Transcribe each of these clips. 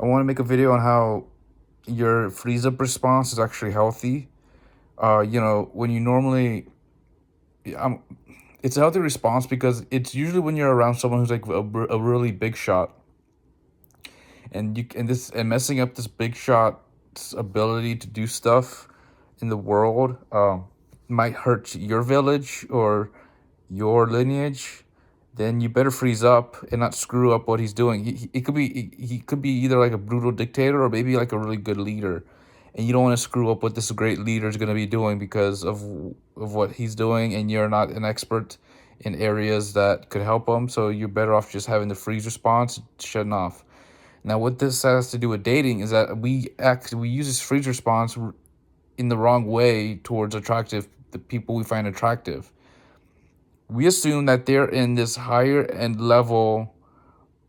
I want to make a video on how your freeze up response is actually healthy. When you normally, um, it's a healthy response because it's usually when you're around someone who's like a really big shot, and messing up this big shot's ability to do stuff in the world might hurt your village or your lineage. Then you better freeze up and not screw up what he's doing. It could be he could be either like a brutal dictator or maybe like a really good leader, and you don't want to screw up what this great leader is going to be doing because of what he's doing, and you're not an expert in areas that could help him. So you're better off just having the freeze response shutting off. Now, what this has to do with dating is that we use this freeze response in the wrong way towards the people we find attractive. We assume that they're in this higher end level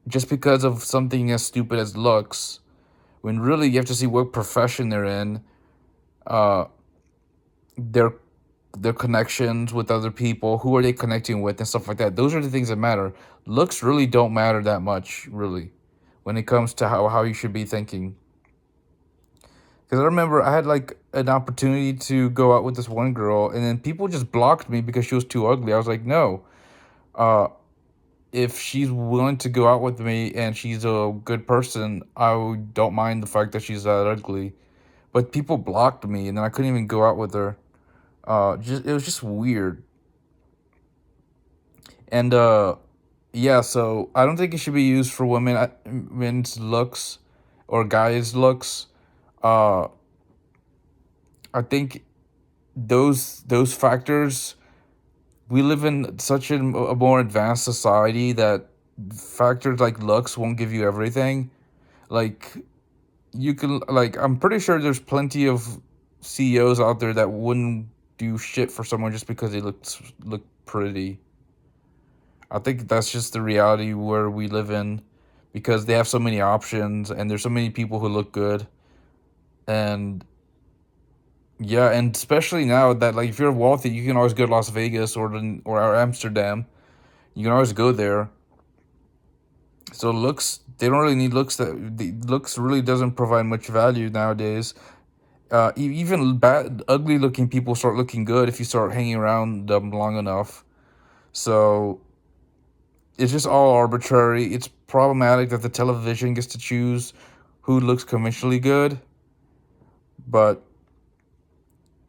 just because of something as stupid as looks, when really you have to see what profession they're in, uh, their their connections with other people, who are they connecting with, and stuff like that. Those are the things that matter. Looks really don't matter that much, really, when it comes to how you should be thinking. Because I remember I had like an opportunity to go out with this one girl, and then people just blocked me because she was too ugly. I was like, no. Uh, if she's willing to go out with me and she's a good person, don't mind the fact that she's that ugly. But people blocked me, and then I couldn't even go out with her. Just it was just weird. And yeah, so I don't think it should be used for men's looks or guys' looks. Uh, I think those factors, we live in such a more advanced society that factors like looks won't give you everything. Like you can like I'm pretty sure there's plenty of CEOs out there that wouldn't do shit for someone just because they look pretty. I think that's just the reality where we live in, because they have so many options and there's so many people who look good. And yeah, and especially now that like if you're wealthy, you can always go to Las Vegas or Amsterdam. You can always go there. So looks, they don't really need looks. That the looks really doesn't provide much value nowadays. Even bad, ugly looking people start looking good if you start hanging around them long enough. So it's just all arbitrary. It's problematic that the television gets to choose who looks conventionally good, but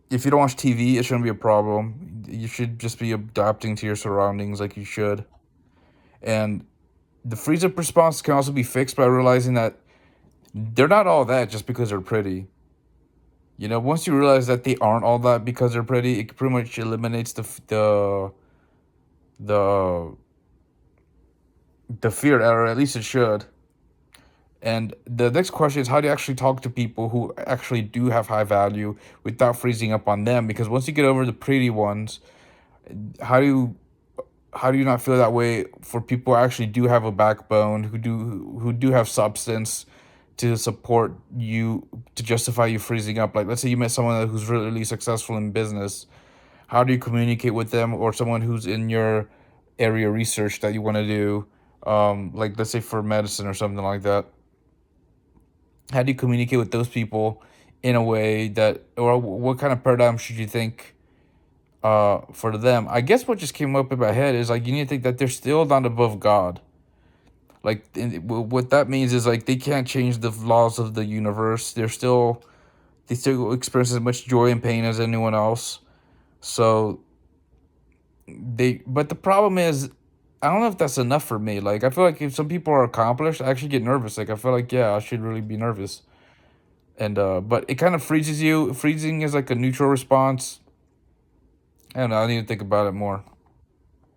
if you don't watch TV, it shouldn't be a problem. You should just be adapting to your surroundings like you should. And the freeze up response can also be fixed by realizing that they're not all that just because they're pretty. Once you realize that they aren't all that because they're pretty, it pretty much eliminates the the fear, or at least it should. And the next question is, how do you actually talk to people who actually do have high value without freezing up on them? Because once you get over the pretty ones, how do you how do you not feel that way for people who actually do have a backbone, who do have substance to support you, to justify you freezing up? Like, let's say you met someone who's really successful in business. How do you communicate with them, or someone who's in your area of research that you want to do, like let's say for medicine or something like that? How do you communicate with those people in a way that, or what kind of paradigm should you think for them? I guess what just came up in my head is like you need to think that they're still not above God. Like what that means is like they can't change the laws of the universe. They still experience as much joy and pain as anyone else. So but the problem is, I don't know if that's enough for me. Like I feel like if some people are accomplished, I actually get nervous. Like I feel like, yeah, I should really be nervous. And but it kind of freezes you. Freezing is like a neutral response. I don't know. I need to think about it more.